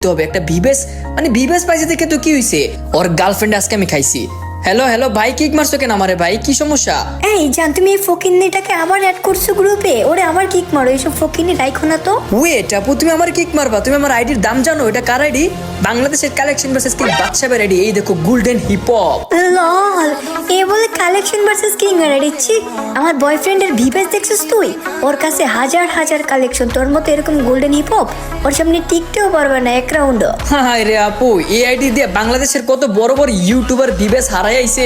টিকতে হবে একটা ভিবেস, মানে ভিবেস পাইছে দেখে তো কি হইছে, ওর গার্লফ্রেন্ড আজকে আমি খাইছি। হ্যালো হ্যালো ভাই, কিক মারছো কেন আমারে ভাই, কি সমস্যা? এই জান, তুমি এই ফকিন্নিটাকে আবার অ্যাড করছো গ্রুপে? ওরে আবার কিক মারো, এইসব ফকিন্নি রাইখো না তো। ওয়েট আপু, তুমি আমার কিক মারবা? তুমি আমার আইডির দাম জানো? এটা কার আইডি? বাংলাদেশের কালেকশন ভার্সেস কিং বাদশাহের আইডি। এই দেখো গোল্ডেন হিপ হপ। লল, এ বলে কালেকশন ভার্সেস কিং এর দিচ্ছি। আমার বয়ফ্রেন্ডের ভিভেস দেখছিস তুই? ওর কাছে হাজার হাজার কালেকশন, তোর মতো এরকম গোল্ডেন হিপ হপ ওর সামনে টিকতেও পারবে না এক রাউন্ড। হ্যাঁ রে আপু, এই আইডি দিয়ে বাংলাদেশের কত বড় বড় ইউটিউবার ভিভেস হারাই আইছে,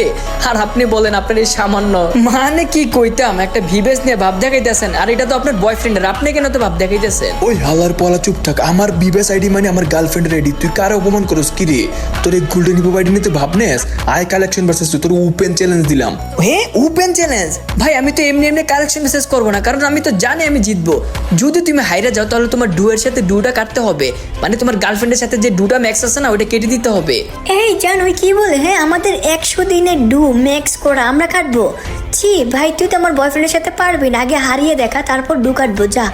আর আপনি বলেন আপনার এই সামান্য, মানে কি কইতাম, একটা ভিভেস নিয়ে ভাব দেখাইতেছেন, আর এটা তো আপনার বয়ফ্রেন্ডের, আপনি কেন তো ভাব দেখাইতেছেন? ওই হালার পলা চুপ থাক। আমার বিবেস আইডি মানে আমার গার্লফ্রেন্ডের আইডি, তুই কারে অপমান করস কি রে? তোর এই গোল্ডেন হিপ আইডি নিতে ভাবনেস? আই কালেকশন ভার্সেস তোর ওপেন চ্যালেঞ্জ দিলাম। হে ওপেন চ্যালেঞ্জ? ভাই আমি তো এমনি এমনি কালেকশন মেসেজ করবো না, কারণ আমি তো জানি আমি জিতবো। যদি তুমি হাইরা যাও তাহলে তোমার ডুয়ের সাথে ডুটা কাটতে হবে, মানে তোমার গার্লফ্রেন্ডের সাথে যে ডুটা ম্যাক্স আছে না, ওটা কেটে দিতে হবে। এই জান, ওই কি বলে, হ্যাঁ আমাদের 100 দিনের ডু ম্যাক্স করা আমরা কাটবো? ছি ভাই, তুই তো আমার বয়ফ্রেন্ডের সাথে পারবি না, আগে হারিয়ে দেখা তারপর ডু কাটবো। যা,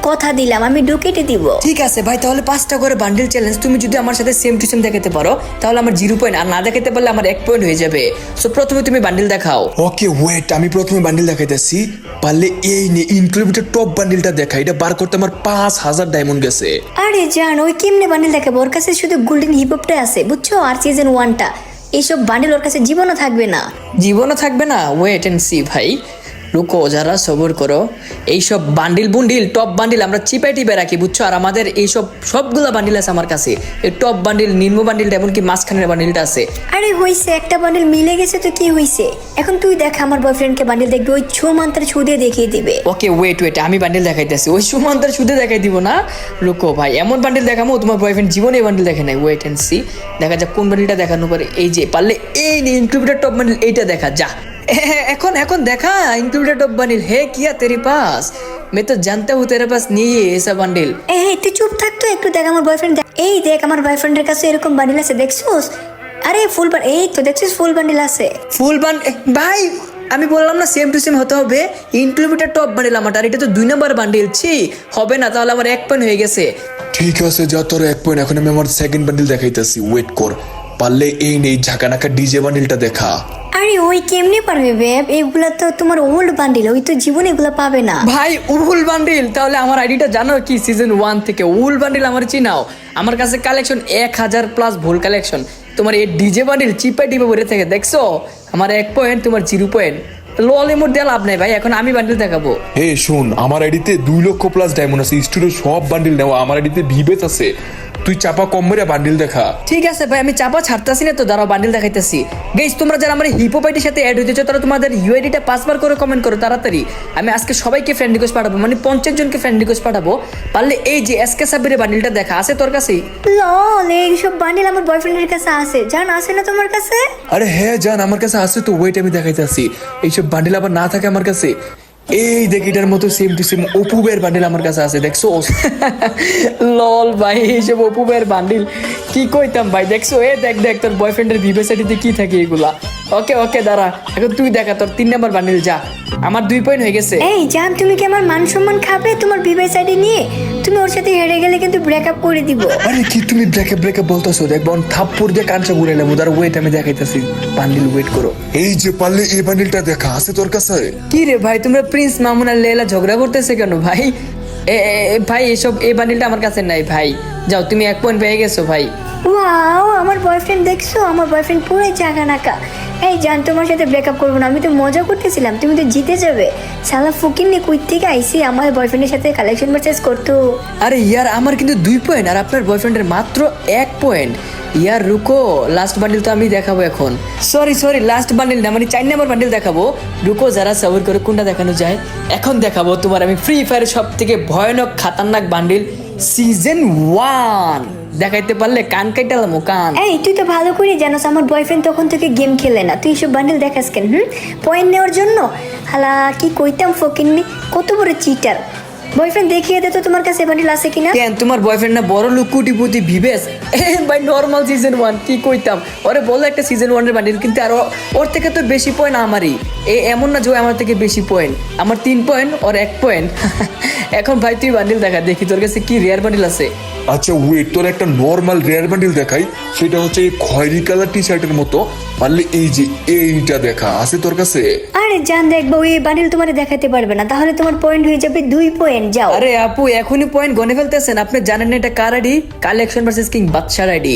কথা দিলাম আমি ডু কেটে দিব। ঠিক আছে ভাই, তাহলে 5টা করে বান্ডেল চ্যালেঞ্জ। তুমি যদি আমার সাথে সেম টু সেম দেখাতে পারো তাহলে আমার 0 পয়েন্ট, আর না দেখাতে পারলে আমার 1 পয়েন্ট হয়ে যাবে। সো প্রথমে তুমি বান্ডেল দেখাও। ওকে ওয়েট, আমি প্রথমে বান্ডিল দেখাইতেছি। পারলে এই নে ইনক্লুডিং টপ বান্ডিলটা দেখা, এটা বার করতে আমার 5000 ডায়মন্ড গেছে। আরে জান, ওই কেমনে বান্ডেল দেখাবো? ওর কাছে শুধু গোল্ডেন হিপ হপটা আছে বুঝছো, আর সিজন 1টা। এইসব বান্ডেল ওর কাছে জীবনও থাকবে না। জীবনও থাকবে না? ওয়েট এন্ড সি ভাই, রুকো যারা, সবর করো। এইসব বান্ডিল বুন্ডিল টপ বান্ডিল আমরা চিপাই টিপে রাখি বুঝছো, আর আমাদের এইসব সবগুলা বান্ডিল আছে আমার কাছে। এই টপ বান্ডিল, নিম্ন বান্ডিলটা, এমনকি মাঝখানের বান্ডিলটা আছে। আরে হইছে, একটা বান্ডেল মিলে গেছে তো কি হইছে? এখন তুই দেখ আমার বয়ফ্রেন্ডকে বান্ডেল দেখবি, ওই ছু মান্তার ছু দিয়ে দেখিয়ে দিবে। ওকে ওয়েট ওয়েট, আমি বান্ডিল দেখাইতেছি। ওই সুমন্তার সুদে দেখাই দিব না, রুকো ভাই, এমন বান্ডিল দেখাবো তোমার বয়ফ্রেন্ড জীবনে এই বান্ডিল দেখে নাই। ওয়েট এন্ড সি, দেখা যাক কোন বান্ডিলটা দেখানো পারে। এই যে পারলে এই ইনক্লুডেড টপ বান্ডিল, এইটা দেখা যা। এখন দেখা इंक्लूडेड टॉप बंडल है क्या तेरे पास? मैं तो जानता हूँ तेरे पास नहीं है ऐसा बंडल। এই তুই চুপ থাক তো একটু, দেখ আমার বয়ফ্রেন্ড। এই দেখ আমার বয়ফ্রেন্ডের কাছে এরকম বান্ডেল আছে, দেখছোস? আরে ফুল বান্ডেল, এই তো দেখছিস ফুল বান্ডেল আছে। ফুল বান্ড ভাই, আমি বললাম না সেম টু সেম হতে হবে। ইনক্লুডেড টপ বান্ডেল আমার, আর এটা তো 2 নম্বর বান্ডেল। ছি হবে না, তাহলে আমার 1 পয়েন্ট হয়ে গেছে। ঠিক আছে যা, তোর 1 পয়েন্ট। এখন আমি আমার সেকেন্ড বান্ডিল দেখাইতেছি, ওয়েট কর। পারলে এই নেই ঝাঁকানাকা ডিজে বান্ডিলটা দেখা। আরে ওই কেমনে পারবে বেব? এগুলা তো তোমার ওল্ড বান্ডিল, ওই তো জীবনে এগুলা পাবে না। ভাই উল বান্ডিল? তাহলে আমার আইডিটা জানো কি? সিজন 1 থেকে উল বান্ডিল আমার চিনাও। আমার কাছে কালেকশন 1000+ ভুল কালেকশন। তোমার এই ডিজে বান্ডিল চিপাই টিপে ভরে থাকে, দেখছো? আমার 1 পয়েন্ট, তোমার 0 পয়েন্ট। লল এমোট দিয়ে লাভ নাই ভাই, এখন আমি বান্ডিল দেখাবো। হে শোন, আমার আইডিতে 2 লক্ষ প্লাস ডায়মন্ড আছে। স্টুডিও সব বান্ডিল নেওয়া, আমার আইডিতে ভিবেস আছে। তুই চাপা কম মেরে বান্ডিল দেখা। ঠিক আছে ভাই, আমি চাপা ছাড়তাছি না তো, দাঁড়াও বান্ডিল দেখাইতেছি। গাইস তোমরা যারা আমার হিপো পাইটির সাথে অ্যাড হইতেছো তারা তোমাদের ইউআইডিটা 5বার করে কমেন্ট করো তাড়াতাড়ি। আমি আজকে সবাইকে ফ্রেন্ড রিকোয়েস্ট পাঠাবো, মানে 50 জনকে ফ্রেন্ড রিকোয়েস্ট পাঠাবো। পারলে এই যে এসকে সাব্বিরের বান্ডিলটা দেখা, আছে তোর কাছে? লল, এইসব বান্ডিল আমার বয়ফ্রেন্ডের কাছে আছে, জান আছে না তোমার কাছে? আরে হ্যাঁ জান, আমার কাছে আছে তো। ওয়েট আমি দেখাইতেছি। এইসব বান্ডিল আবার না থাকে আমার কাছে। এই দেখ, এটার মতো সেম টু সেম অপুবের বান্ডিল আমার কাছে আছে, দেখছো? লল ভাই, এইসব অপুবের বান্ডিল কি কইতাম ভাই, দেখছো? এ দেখ দেখ তোর বয়ফ্রেন্ডের ভিভেসাইটিতে কি থাকে এগুলা। ওকে ওকে দাঁড়া, এখন তুই দেখা তোর 3 নম্বর বান্ডিল যা। আমার 2 পয়েন্ট হয়ে গেছে। এই জান, তুমি কি আমার মান সম্মান খাবে তোমার বিবাহ সাইডে নিয়ে? তুমি ওর সাথে হেরে গেলে কিন্তু ব্রেকআপ করে দিব। আরে কি তুমি ব্রেকআপ বলতেছো? দেখবো থাপ্পড় দিয়ে কাঞ্চা ঘুরাইলাম। উদার ওয়েট আমি দেখাইতেছি বান্ডিল, ওয়েট করো। এই যে পারলে এই বান্ডিলটা দেখা, আছে তোর কাছে? কি রে ভাই, তোমরা প্রিন্স মামুন আর লেলা ঝগড়া করতেছে কেন ভাই? ভাই এসব এই বান্ডিলটা আমার কাছে নাই ভাই। যাও, তুমি 1 পয়েন্ট পেয়ে গেছো ভাই। ওয়াও, আমার বয়ফ্রেন্ড দেখছো? আমার বয়ফ্রেন্ড পুরো জাগা নাকা। এই জান, তোমার সাথে ব্রেকআপ করবো না, আমি তো মজা করতেছিলাম, তুমি তো জিতে যাবে। শালা ফকিন্নি কই থেকে আইছি আমার বয়ফ্রেন্ডের সাথে কালেকশন পারচেজ করতো। আরে ইয়ার, আমার কিন্তু 2 পয়েন্ট আর আপনার বয়ফ্রেন্ডের মাত্র 1 পয়েন্ট। ইয়ার রুকো, লাস্ট বান্ডিল তো আমি দেখাবো এখন। সরি লাস্ট বান্ডিল না, মানে 4 নম্বর বান্ডিল দেখাবো। রুকো যারা, সবর করে কোনটা দেখানো যায়। এখন দেখাবো তোমার আমি ফ্রি ফায়ারের সব থেকে ভয়ানক খাতারনাক বান্ডিল সিজন 1 দেখাইতে পারলে কান কাইটালাম কান। এই তুই তো ভালো করে জানোস আমার বয়ফ্রেন্ড তখন থেকে গেম খেলে না, তুই এসব বান্ডেল দেখাস কেন? পয়েন্ট নেওয়ার জন্য? হালা কি কইতাম ফকিন্নি, কত বড় চিটার। বয়ফ্রেন্ড দেখিয়ে দে তো তোমার কাছে বান্ডিল আছে কিনা। কেন তোমার বয়ফ্রেন্ড না বড় লোক কোটিপতি ভিবেস? ভাই নর্মাল সিজন 1 কি কইতাম ওরে বলে একটা সিজন 1 এর বান্ডিল, কিন্তু আর ওর থেকে তো বেশি পয়েন্ট আমারই। এমন না যে ও আমার থেকে বেশি পয়েন্ট, আমার 3 পয়েন্ট ওর 1 পয়েন্ট। এখন ভাই তুই বান্ডিল দেখা, দেখি তোর কাছে কি রেয়ার বান্ডিল আছে। আচ্ছা ওয়েট, তোর একটা নর্মাল রেয়ার বান্ডিল দেখাই, সেটা হচ্ছে এই খয়েরি কালার টি শার্টের মতো। পারলে এই যে এইটা দেখা আছে তোর কাছে। আরে জান দেখবো ওই বান্ডিল তোমার দেখাতে পারবে না, তাহলে তোমার পয়েন্ট হয়ে যাবে 2 পয়েন্ট। যাও। আরে আপু এখনই পয়েন্ট গনে ফেলতেছেন, আপনি জানেন না এটা কার আইডি? কালেকশন ভার্সেস কিং বাদশার আইডি।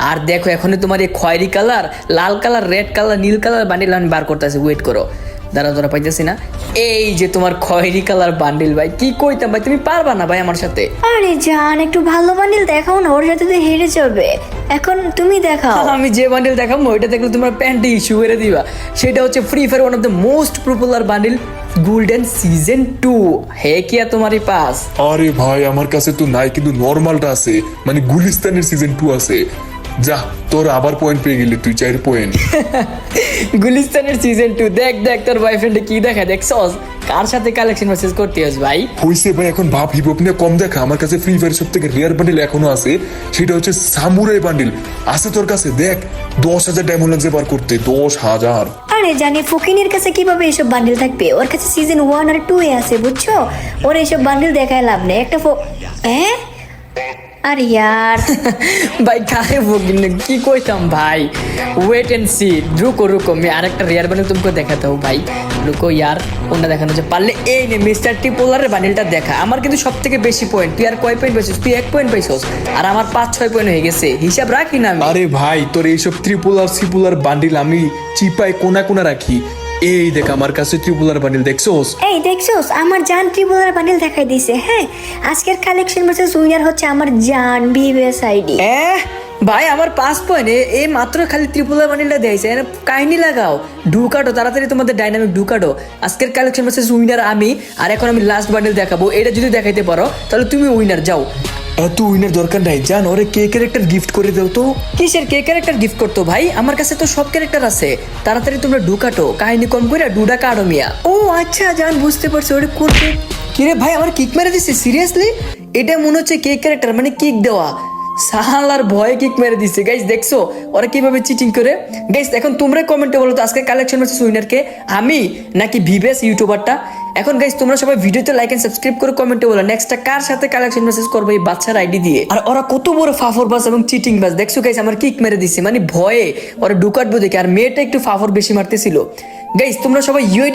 আর দেখো এখনই তোমার এই খয়েরি কালার, লাল কালার, রেড কালার, নীল কালার বান্ডিল আমি বার করতেছি, ওয়েট করো। দাঁড়া পাইতেছি না। এই যে তোমার খয়েরি কালার বান্ডিল, ভাই কি কইতাম ভাই, তুমি পারবা না ভাই আমার সাথে। আরে জান একটু ভালো বান্ডিল দেখাও না, ওর সাথে তো হেরে যাবে। এখন তুমি দেখাও। আমি যে বান্ডিল দেখাবো ওইটা দেখলে তোমার প্যান্টে ইস্যু করে দিবা। সেটা হচ্ছে free fire one of the most popular bundle golden season 2। হে কিয়া তোমারই পাস? আরে ভাই আমার কাছে তো নাই, কিন্তু নর্মালটা আছে, মানে গুলিস্তানের সিজন 2 আছে। যা, তোর আবার পয়েন্ট পেয়ে গেলি তুই, 4 পয়েন্ট। গুলিস্তানের সিজন 2 দেখ তোর বয়ফ্রেন্ডে কি দেখা, দেখছস কার সাথে কালেকশন মেসেজ করতে হস ভাই। হইছে ভাই, এখন ভাব হিপ হপ নিয়ে কম দেখা। আমার কাছে ফ্রি ফায়ার সব থেকে রেয়ার বান্ডিল এখনো আছে, সেটা হচ্ছে সামুরাই বান্ডিল। আছে তোর কাছে? দেখ 10,000 ডায়মন্ড লাগছে বার করতে, 10,000। আরে জানি ফকিনের কাছে কিভাবে এসব বান্ডিল থাকবে, ওর কাছে সিজন 1 আর 2 এ আছে বুঝছো। ওর এসব বান্ডিল দেখায় লাভ নেই। একটা হ্যাঁ আরে यार ভাই কারে বকিন কি কইতাম ভাই, ওয়েট এন্ড সি। রুকো আমি আরেকটা রেয়ার বান্ডিল তোমাকে দেখাতে হবো ভাই। রুকো यार, কোনটা দেখানো যে পারলে এই নে মিস্টার টি পোলারের বান্ডিলটা দেখা। আমার কিন্তু সবথেকে বেশি পয়েন্ট। তুই আর কয় পয়েন্ট পাইছিস? তুই 1 পয়েন্ট পাইছিস, আর আমার 5-6 পয়েন্ট হয়ে গেছে। হিসাব রাখি না আমি। আরে ভাই তোর এইসব ত্রিপুলার সিপুলার বান্ডিল আমি চিপায় কোনা রাখি। এই দেখ আমার কাছে ত্রিপুলার বান্ডিল, দেখছোস? এই দেখছোস আমার জান ট্রিপলার বান্ডিল দেখাই দিছে। হ্যাঁ আজকের কালেকশন ভার্সেস উইনার হচ্ছে আমার জান বিবিএস আইডি। ভাই আমার 5 পয়েন্ট। এই মাত্র খালি ত্রিপুলার বান্ডিলটা দিয়েছে, কাহিনী লাগাও। ঢুকাটো তাড়াতাড়ি, তোমাদের ডাইনামিক ঢুকাটো। আজকের কালেকশন ভার্সেস উইনার আমি, আর এখন আমি লাস্ট বান্ডিল দেখাবো। এটা যদি দেখাইতে পারো তাহলে তুমি উইনার। যাও। এত উইনার দরকার নাই, জান ওরে কে ক্যারেক্টার গিফট করে দাও তো। কিসের কে ক্যারেক্টার গিফট করতো ভাই? আমার কাছে তো সব ক্যারেক্টার আছে। তাড়াতাড়ি তোমরা ঢুকাটো, কাহিনী কম করে ডুডা কাটো মিয়া। ও আচ্ছা জান বুঝতে পারছো, ওটা করতে। কিরে ভাই আমার কিক মেরে দিছে সিরিয়াসলি? এটা মনে হচ্ছে কে ক্যারেক্টার, মানে কিক দেওয়া। সালার ভয়ে কিক মেরে দিছে। গাইস দেখছো ওরা কিভাবে চিটিং করে? গাইস এখন তোমরা কমেন্টে বলো তো আজকে কালেকশন ভার্সেস উইনার কে, আমি নাকি ভিভেস ইউটিউবারটা? এখন গাইস তোমরা সবাই ভিডিওতে লাইক এন্ড সাবস্ক্রাইব করে কমেন্টে বলো নেক্সটটা কার সাথে কালেকশন মেসেজ করবে এই বাচ্চার আইডি দিয়ে। আর ওরা কত বড় ফাফর বাস এবং চিটিং বাস। দেখছো গাইস আমার কিক মেরে দিছে, মানে ভয়ে ওরা ঢুকাটবো দেখে। আর মেয়েটা একটু ফাফর বেশি মারতেছিল। গাইস তোমরা সবাই ইউআইডি